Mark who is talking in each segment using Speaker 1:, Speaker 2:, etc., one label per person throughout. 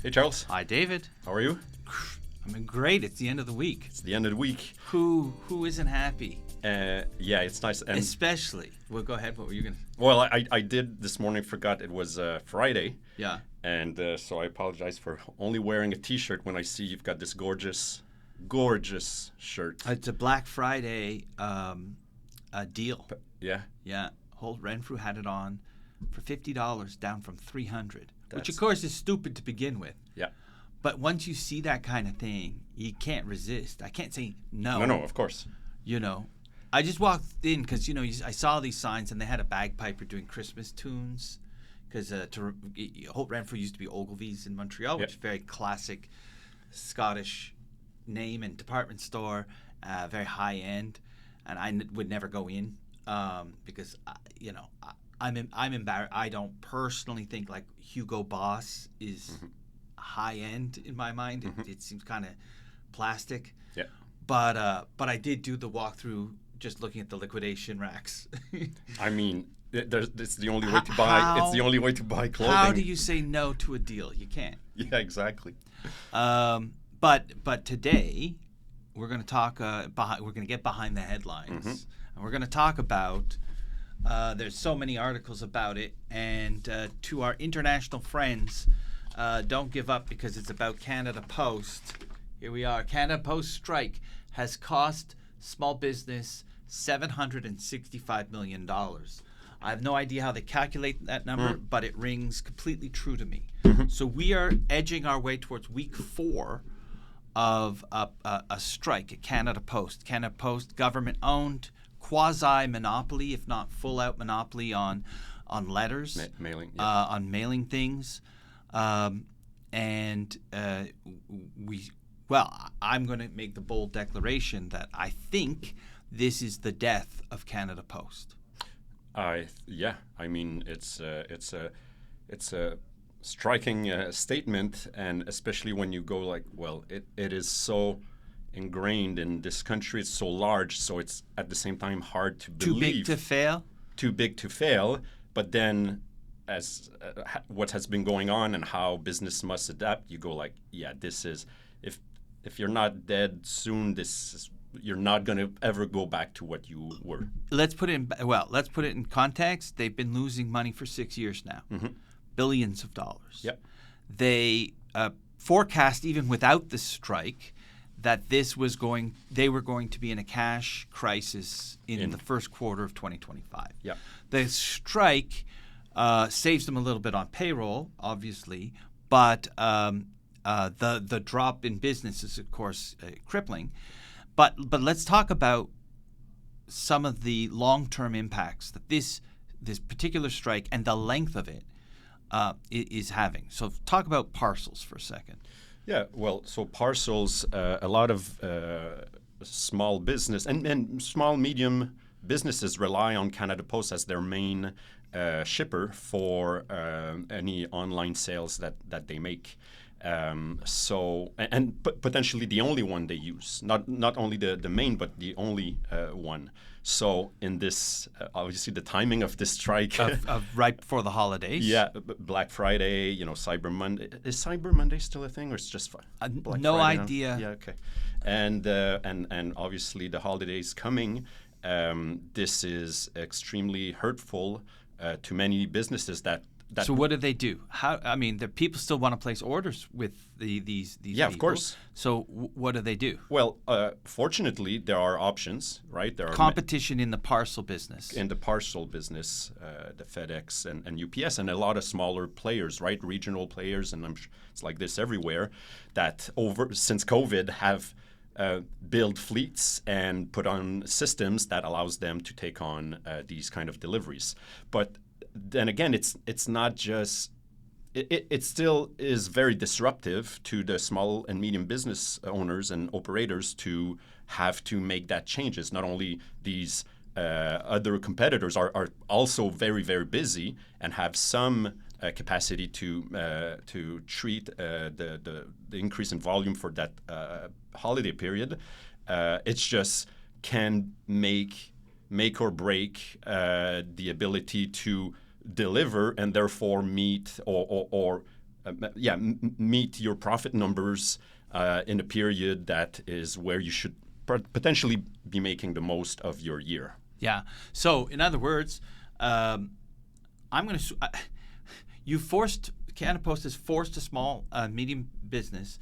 Speaker 1: Hey, Charles.
Speaker 2: Hi, David.
Speaker 1: How are you?
Speaker 2: I'm great. It's the end of the week.
Speaker 1: It's the end of the week.
Speaker 2: Who isn't happy?
Speaker 1: Yeah, it's nice. And
Speaker 2: Especially. Well, go ahead. What were you gonna?
Speaker 1: well, I did this morning. Forgot it was Friday,
Speaker 2: Yeah.
Speaker 1: and so I apologize for only wearing a T-shirt when I see you've got this gorgeous shirt.
Speaker 2: It's a Black Friday deal.
Speaker 1: Yeah,
Speaker 2: Yeah. Holt Renfrew had it on for $50, down from $300, which
Speaker 1: That's-
Speaker 2: of course is stupid to begin with.
Speaker 1: yeah.
Speaker 2: But once you see that kind of thing, you can't resist. I can't say no.
Speaker 1: No, of course.
Speaker 2: You know, I just walked in because I saw these signs and they had a bagpiper doing Christmas tunes. Because Holt Renfrew used to be Ogilvy's in Montreal, which is a very classic Scottish name and department store, very high end, and I would never go in because I'm embarrassed. I don't personally think like Hugo Boss is high end in my mind. It seems kind of plastic.
Speaker 1: Yeah.
Speaker 2: But I did do the walkthrough just looking at the liquidation racks.
Speaker 1: I mean, it's the only way to buy. It's the only way to buy clothing.
Speaker 2: How do you say no to a deal? You can't.
Speaker 1: Yeah, exactly.
Speaker 2: But today we're going to talk. We're going to get behind the headlines, and we're going to talk about. There's so many articles about it, and to our international friends, don't give up because it's about Canada Post. Here we are. Canada Post strike has cost small business $765 million. I have no idea how they calculate that number, but it rings completely true to me. So we are edging our way towards week 4 of a strike at Canada Post. Canada Post, government-owned, quasi-monopoly, if not full-out monopoly on letters,
Speaker 1: Mailing.
Speaker 2: on mailing things. I'm going to make the bold declaration that I think this is the death of Canada Post.
Speaker 1: I mean, it's a striking statement, and especially when you go like, well, it is so ingrained in this country. It's so large, so it's at the same time hard to believe.
Speaker 2: Too big to fail?
Speaker 1: Too big to fail. But then, as what has been going on and how business must adapt, you go like, yeah, this is if you're not dead soon, you're not going to ever go back to what you were.
Speaker 2: Let's put it in context. They've been losing money for 6 years now, billions of dollars.
Speaker 1: Yep.
Speaker 2: They forecast, even without the strike, that they were going to be in a cash crisis in the first quarter of 2025.
Speaker 1: Yeah.
Speaker 2: The strike saves them a little bit on payroll, obviously, but the drop in business is, of course, crippling. But let's talk about some of the long-term impacts that this particular strike and the length of it is having. So talk about parcels for a second.
Speaker 1: Yeah, well, so parcels, a lot of small business and small, medium businesses rely on Canada Post as their main shipper for any online sales that they make. Potentially the only one they use, not only the main, but the only one. So in this, obviously the timing of this strike,
Speaker 2: of right before the holidays.
Speaker 1: Yeah, Black Friday, Cyber Monday. Is Cyber Monday still a thing, or it's just Black
Speaker 2: no
Speaker 1: Friday
Speaker 2: idea.
Speaker 1: Now? Yeah, okay. And obviously the holidays coming. This is extremely hurtful to many businesses that.
Speaker 2: So what do they do? The people still want to place orders with these
Speaker 1: yeah,
Speaker 2: people.
Speaker 1: Of course.
Speaker 2: So what do they do?
Speaker 1: Well, fortunately, there are options, right? There are
Speaker 2: competition in the parcel business.
Speaker 1: In the parcel business, the FedEx and UPS and a lot of smaller players, right? Regional players, and I'm sure it's like this everywhere, that since COVID have build fleets and put on systems that allows them to take on these kind of deliveries. But then again, it's not just it still is very disruptive to the small and medium business owners and operators to have to make that changes. Not only these other competitors are also very, very busy and have some capacity to treat the increase in volume for that holiday period. It's just can make or break the ability to deliver and therefore meet or meet your profit numbers in a period that is where you should potentially be making the most of your year.
Speaker 2: Yeah. So, in other words, Canada Post has forced a small, medium business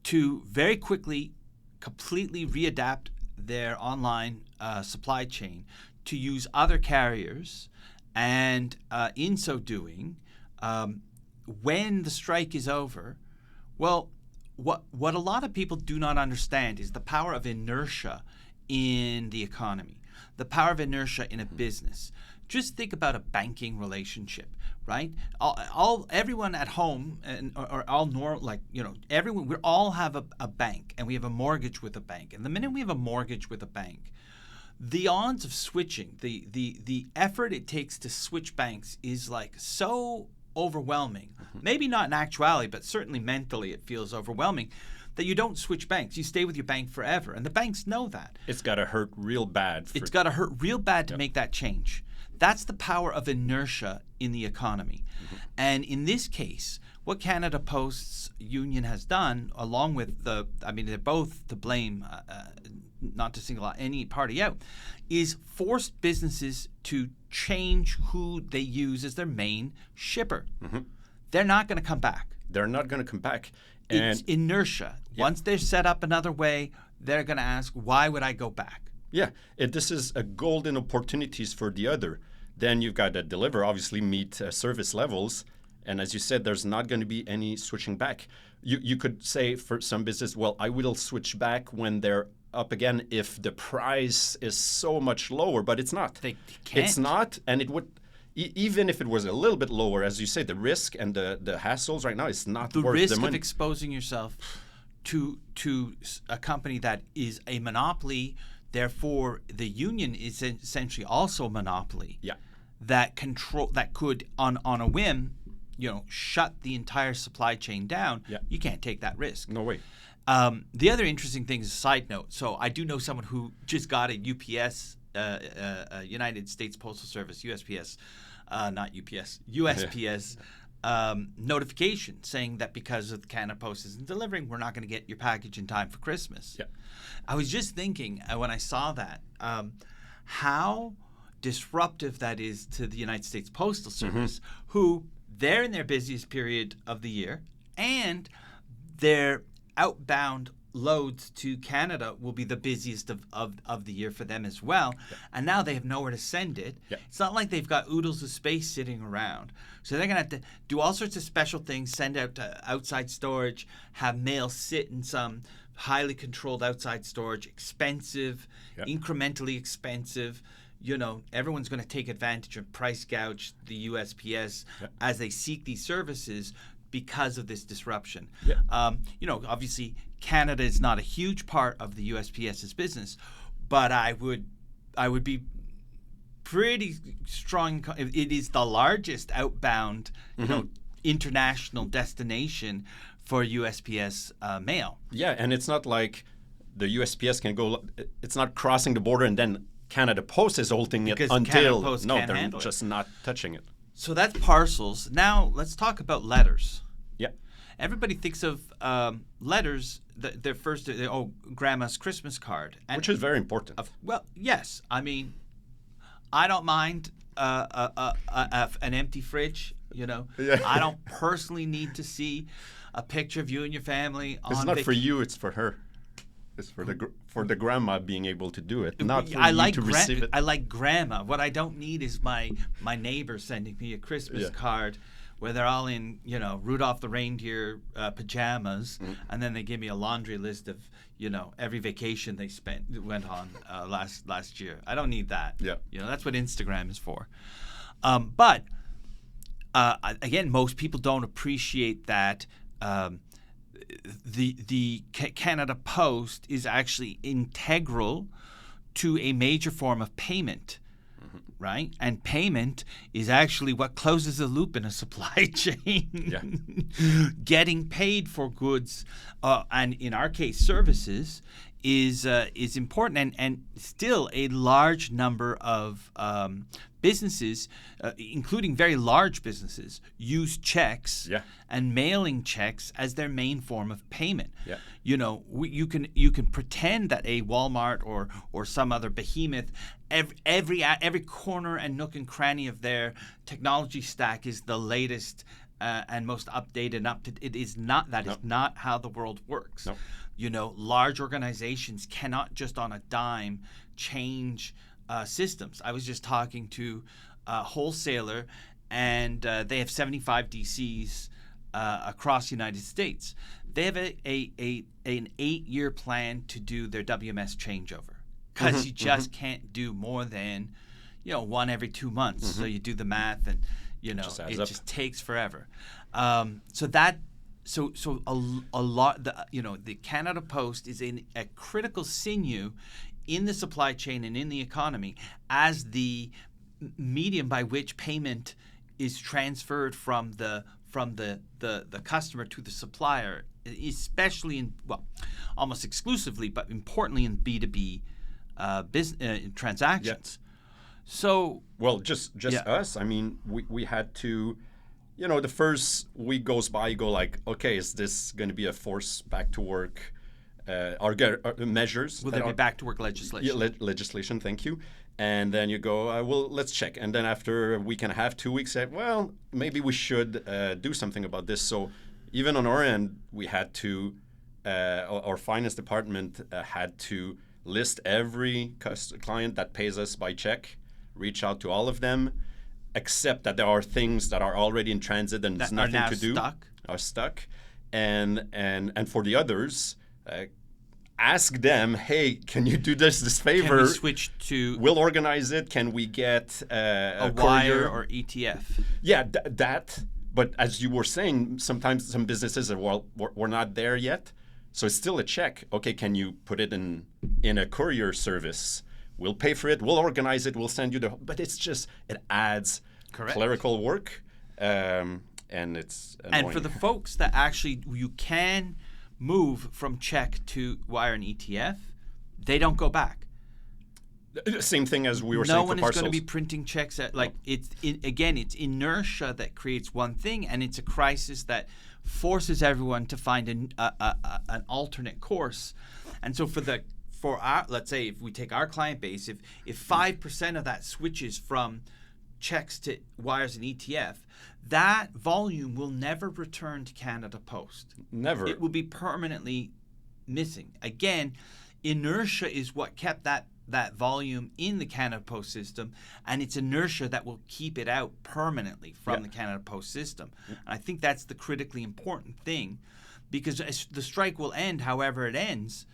Speaker 2: to very quickly, completely readapt their online supply chain to use other carriers, and in so doing, when the strike is over, well, what a lot of people do not understand is the power of inertia in the economy, the power of inertia in a business. Just think about a banking relationship, right? Everyone at home or all normal, like, you know, everyone, we all have a bank, and we have a mortgage with a bank. And the minute we have a mortgage with a bank, the odds of switching, the effort it takes to switch banks is like so overwhelming. Maybe not in actuality, but certainly mentally it feels overwhelming, that you don't switch banks. You stay with your bank forever. And the banks know that.
Speaker 1: It's got to hurt real bad.
Speaker 2: It's got to hurt real bad to make that change. That's the power of inertia in the economy. And in this case, what Canada Post's union has done, along with they're both to blame, not to single out any party out, is forced businesses to change who they use as their main shipper. They're not going to come back.
Speaker 1: They're not going to come back.
Speaker 2: It's inertia. Once they're set up another way, they're going to ask, why would I go back?
Speaker 1: Yeah, this is a golden opportunities for the other. Then you've got to deliver, obviously meet service levels. And as you said, there's not going to be any switching back. You could say for some business, well, I will switch back when they're up again if the price is so much lower, but it's not.
Speaker 2: They can't.
Speaker 1: It's not, and it would, even if it was a little bit lower, as you say, the risk and the hassles right now is not
Speaker 2: the
Speaker 1: worth
Speaker 2: risk
Speaker 1: the money.
Speaker 2: of exposing yourself to a company that is a monopoly. Therefore, the union is essentially also a monopoly.
Speaker 1: Yeah.
Speaker 2: That could on a whim, you know, shut the entire supply chain down.
Speaker 1: Yeah.
Speaker 2: You can't take that risk.
Speaker 1: No way.
Speaker 2: The other interesting thing is a side note. So I do know someone who just got a UPS, United States Postal Service, USPS, not UPS, USPS notification saying that because of Canada Post isn't delivering, we're not going to get your package in time for Christmas.
Speaker 1: Yeah.
Speaker 2: I was just thinking when I saw that, how disruptive that is to the United States Postal Service, who they're in their busiest period of the year, and their outbound loads to Canada will be the busiest of the year for them as well. Yeah. And now they have nowhere to send it. Yeah. It's not like they've got oodles of space sitting around. So they're going to have to do all sorts of special things, send out to outside storage, have mail sit in some highly controlled outside storage, expensive, incrementally expensive. You know, everyone's going to take advantage of price gouge the USPS as they seek these services because of this disruption. Yeah. You know, obviously, Canada is not a huge part of the USPS's business, but I would be pretty strong. It is the largest outbound, you know, international destination for USPS mail.
Speaker 1: Yeah, and it's not like the USPS can go. It's not crossing the border and then Canada Post is holding it until they're just not touching it.
Speaker 2: So that's parcels. Now let's talk about letters.
Speaker 1: Yeah.
Speaker 2: Everybody thinks of letters. Their first, grandma's Christmas card,
Speaker 1: which is very important.
Speaker 2: Well, yes. I mean, I don't mind an empty fridge. You know, I don't personally need to see a picture of you and your family.
Speaker 1: It's not for you; it's for her. It's for the grandma being able to do it, not for you to receive it.
Speaker 2: I like grandma. What I don't need is my neighbor sending me a Christmas card where they're all in, you know, Rudolph the Reindeer pajamas, and then they give me a laundry list of, you know, every vacation they went on last year. I don't need that.
Speaker 1: Yeah.
Speaker 2: You know, that's what Instagram is for. But again, most people don't appreciate that. The Canada Post is actually integral to a major form of payment, right? And payment is actually what closes the loop in a supply chain. Yeah. Getting paid for goods, and in our case, services, is important. And still a large number of businesses, including very large businesses, use checks and mailing checks as their main form of payment.
Speaker 1: Yeah.
Speaker 2: You know, you can pretend that a Walmart or some other behemoth, every corner and nook and cranny of their technology stack is the latest and most updated and it is not. That is not how the world works.
Speaker 1: No.
Speaker 2: You know, large organizations cannot just on a dime change systems. I was just talking to a wholesaler, and they have 75 DCs across the United States. They have an 8-year plan to do their WMS changeover because you just can't do more than, you know, one every 2 months. So you do the math, and you know it just takes forever. So a lot. The Canada Post is a critical sinew in the supply chain and in the economy as the medium by which payment is transferred from the customer to the supplier, especially almost exclusively, but importantly in B2B business transactions. So
Speaker 1: just us. I mean, we had to, you know, the first week goes by, you go like, okay, is this going to be a force back to work? Our measures.
Speaker 2: Will there be back to work legislation?
Speaker 1: Yeah, legislation, thank you. And then you go, well, let's check. And then after a week and a half, 2 weeks, say, well, maybe we should do something about this. So even on our end, we had to, our finance department had to list every client that pays us by check, reach out to all of them, accept that there are things that are already in transit and there's nothing to do. Are stuck. And for the others, ask them, hey, can you do this favor?
Speaker 2: Can we switch to...
Speaker 1: We'll organize it. Can we get a
Speaker 2: wire or ETF?
Speaker 1: Yeah, that. But as you were saying, sometimes some businesses are, well, we're not there yet. So it's still a check. Okay, can you put it in a courier service? We'll pay for it. We'll organize it. We'll send you the... But it's just, it adds clerical work. And it's annoying.
Speaker 2: And for the folks that actually, you can move from check to wire and ETF, they don't go back.
Speaker 1: Same thing as we were saying for parcels.
Speaker 2: No one is going to be printing checks at, like, it's inertia that creates one thing, and it's a crisis that forces everyone to find an alternate course. And so for our, let's say if we take our client base, if 5% of that switches from checks to wires and ETF, that volume will never return to Canada Post.
Speaker 1: Never.
Speaker 2: It will be permanently missing. Again, inertia is what kept that volume in the Canada Post system, and it's inertia that will keep it out permanently from the Canada Post system. And I think that's the critically important thing, because the strike will end however it ends,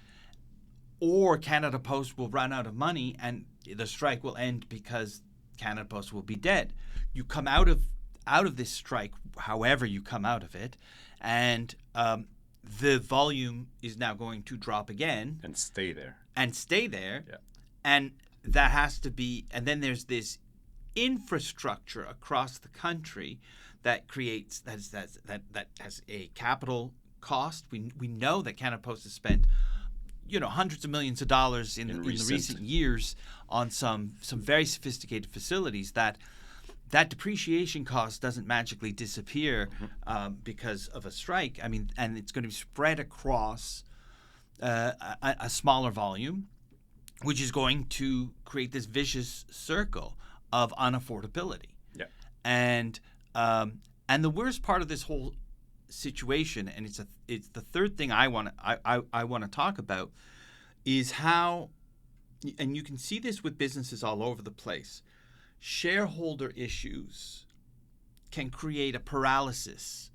Speaker 2: or Canada Post will run out of money and the strike will end because Canada Post will be dead. You come out of this strike, however you come out of it, and the volume is now going to drop again.
Speaker 1: And stay there.
Speaker 2: Yeah. And that has to be, and then there's this infrastructure across the country that creates, that has a capital cost. We know that Canada Post has spent, hundreds of millions of dollars in the recent years on some very sophisticated facilities that depreciation cost doesn't magically disappear because of a strike. I mean, and it's going to be spread across a smaller volume, which is going to create this vicious circle of unaffordability.
Speaker 1: Yeah.
Speaker 2: And the worst part of this whole situation, and it's the third thing I want to talk about, is how, and you can see this with businesses all over the place, shareholder issues can create a paralysis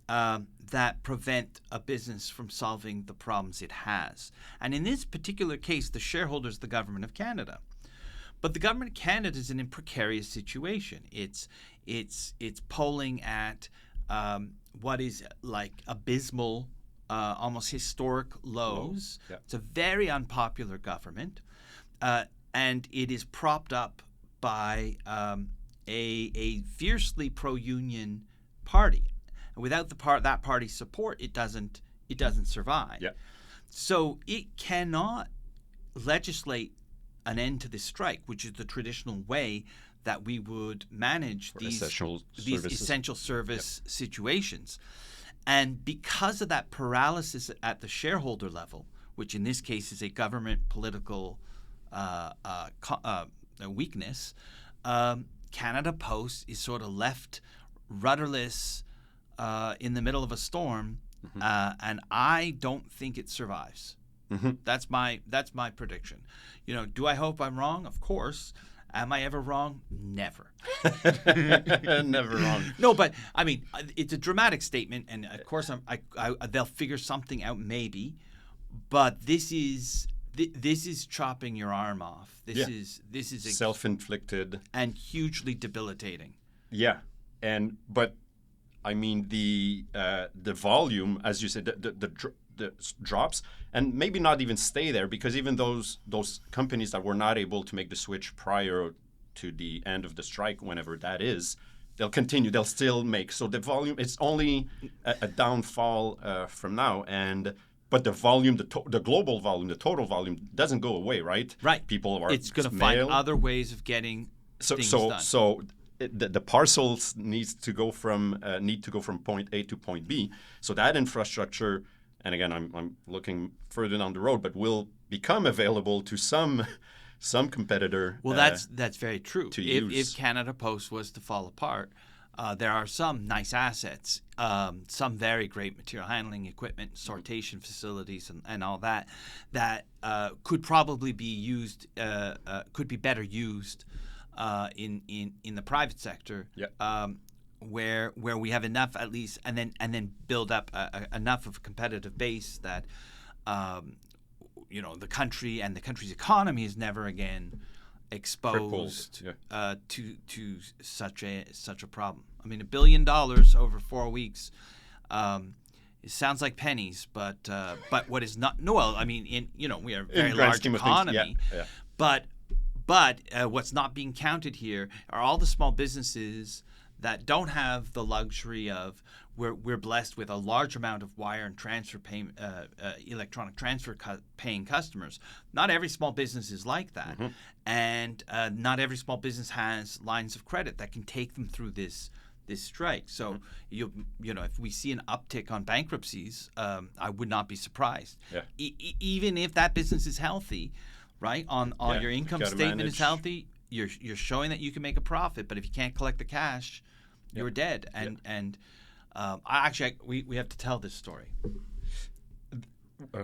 Speaker 2: that prevent a business from solving the problems it has. And in this particular case, the shareholder is the Government of Canada. But the Government of Canada is in a precarious situation. It's polling at what is like abysmal, almost historic lows.
Speaker 1: Yeah.
Speaker 2: It's a very unpopular government, and it is propped up by a fiercely pro-union party. And without that party's support, it doesn't survive.
Speaker 1: Yeah.
Speaker 2: So it cannot legislate an end to this strike, which is the traditional way that we would manage these essential service situations. And because of that paralysis at the shareholder level, which in this case is a government political weakness, Canada Post is sort of left rudderless in the middle of a storm, and I don't think it survives. That's my prediction. Do I hope I'm wrong? Of course. Am I ever wrong? Never.
Speaker 1: Never wrong.
Speaker 2: No, but I mean, it's a dramatic statement, and of course, they'll figure something out maybe. But this is chopping your arm off. This is
Speaker 1: self-inflicted and
Speaker 2: hugely debilitating.
Speaker 1: Yeah, but I mean the volume, as you said, the drops, and maybe not even stay there, because even those companies that were not able to make the switch prior to the end of the strike, whenever that is, they'll continue. They'll still make. So the volume, it's only a downfall from now, but the volume, the global volume, the total volume doesn't go away, right?
Speaker 2: Right.
Speaker 1: People are.
Speaker 2: It's going to find other ways of getting things done.
Speaker 1: So the parcels need to go from point A to point B. So that infrastructure. And again, I'm looking further down the road, but will become available to some competitor.
Speaker 2: Well, that's very true. If Canada Post was to fall apart, there are some nice assets, some very great material handling equipment, sortation facilities, and all that could probably be used, could be better used in the private sector.
Speaker 1: Yeah.
Speaker 2: Where we have enough at least, and then build up enough of a competitive base that the country and the country's economy is never again exposed to such a problem. I mean, $1 billion over 4 weeks. It sounds like pennies, but what is not? No, well, I mean, we are a very large economy, but what's not being counted here are all the small businesses that don't have the luxury of we're blessed with a large amount of wire and transfer electronic transfer paying customers. Not every small business is like that, and not every small business has lines of credit that can take them through this strike. So if we see an uptick on bankruptcies, I would not be surprised.
Speaker 1: Yeah.
Speaker 2: Even if that business is healthy, right? On your income statement is healthy. You're showing that you can make a profit, but if you can't collect the cash, you're dead. And we have to tell this story.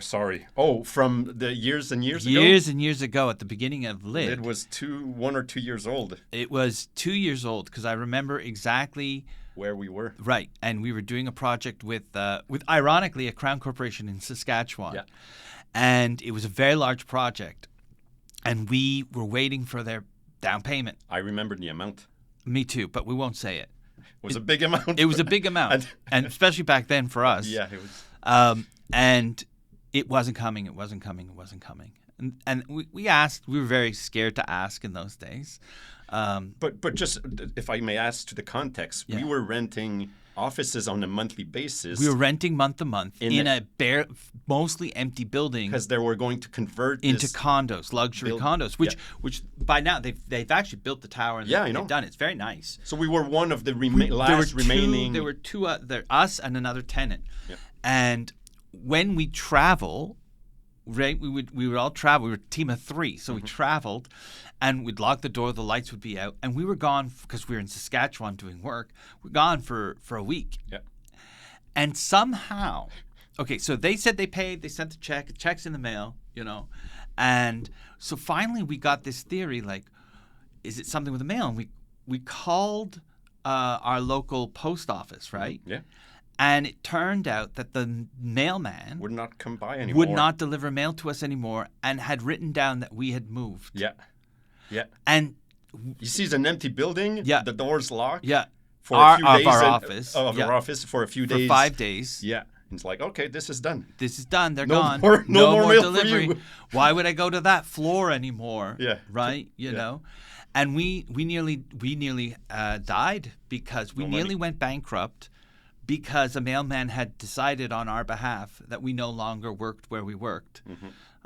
Speaker 1: Sorry. Oh, from the years and years ago?
Speaker 2: Years and years ago, at the beginning of LID.
Speaker 1: It was 1 or 2 years old.
Speaker 2: It was 2 years old, because I remember exactly
Speaker 1: where we were.
Speaker 2: Right, and we were doing a project with ironically a Crown Corporation in Saskatchewan, and it was a very large project, and we were waiting for their down payment.
Speaker 1: I remember the amount.
Speaker 2: Me too, but we won't say it.
Speaker 1: It was a big amount.
Speaker 2: It was a big amount, and especially back then for us.
Speaker 1: Yeah, it was.
Speaker 2: And it wasn't coming. And we asked. We were very scared to ask in those days.
Speaker 1: But just, if I may ask to the context, we were renting offices on a monthly basis.
Speaker 2: We were renting month to month in a mostly empty building,
Speaker 1: because they were going to convert
Speaker 2: into condos, luxury condos, which by now they've actually built the tower and they've done it. It's very nice.
Speaker 1: So we were one of the remaining.
Speaker 2: There were two. Us and another tenant, and when we travel, right, we would all travel. We were a team of 3, so we traveled. And we'd lock the door, the lights would be out, and we were gone because we were in Saskatchewan doing work. We're gone for a week.
Speaker 1: Yeah.
Speaker 2: And somehow, so they said they paid, they sent the check's in the mail, And so finally we got this theory, like, is it something with the mail? And we called our local post office, right?
Speaker 1: Yeah.
Speaker 2: And it turned out that the mailman
Speaker 1: would not come by anymore.
Speaker 2: Would not deliver mail to us anymore, and had written down that we had moved.
Speaker 1: Yeah. Yeah.
Speaker 2: And
Speaker 1: he sees an empty building. Yeah. The door's locked.
Speaker 2: Yeah.
Speaker 1: For a few days.
Speaker 2: Our office.
Speaker 1: Our office for a few days.
Speaker 2: For 5 days.
Speaker 1: Yeah. It's like, okay, this is done.
Speaker 2: This is done. They're gone.
Speaker 1: No more mail
Speaker 2: delivery.
Speaker 1: For you.
Speaker 2: Why would I go to that floor anymore?
Speaker 1: Yeah.
Speaker 2: Right. You know. And we nearly died because we nearly went bankrupt because a mailman had decided on our behalf that we no longer worked where we worked.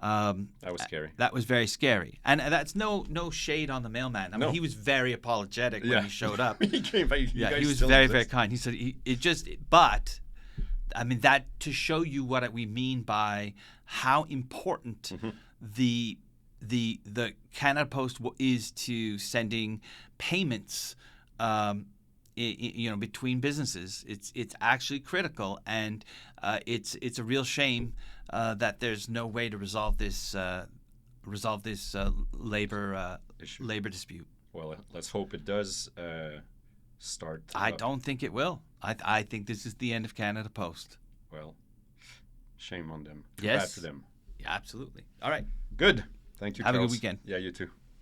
Speaker 1: That was scary.
Speaker 2: That was very scary, and that's no shade on the mailman. I mean,
Speaker 1: No.
Speaker 2: he was very apologetic when he showed up.
Speaker 1: He came by.
Speaker 2: Yeah, he was very kind. He said but I mean, that to show you what we mean by how important the Canada Post is to sending payments, between businesses. It's actually critical, and it's a real shame that there's no way to resolve this labor
Speaker 1: Issue.
Speaker 2: labor dispute.
Speaker 1: Well, let's hope it does start.
Speaker 2: I don't think it will. I think this is the end of Canada Post.
Speaker 1: Well, shame on them. Too
Speaker 2: Yes.
Speaker 1: bad for them.
Speaker 2: Yeah, absolutely. All right.
Speaker 1: Good. Thank you,
Speaker 2: Have a good
Speaker 1: Charles.
Speaker 2: weekend.
Speaker 1: Yeah, you too.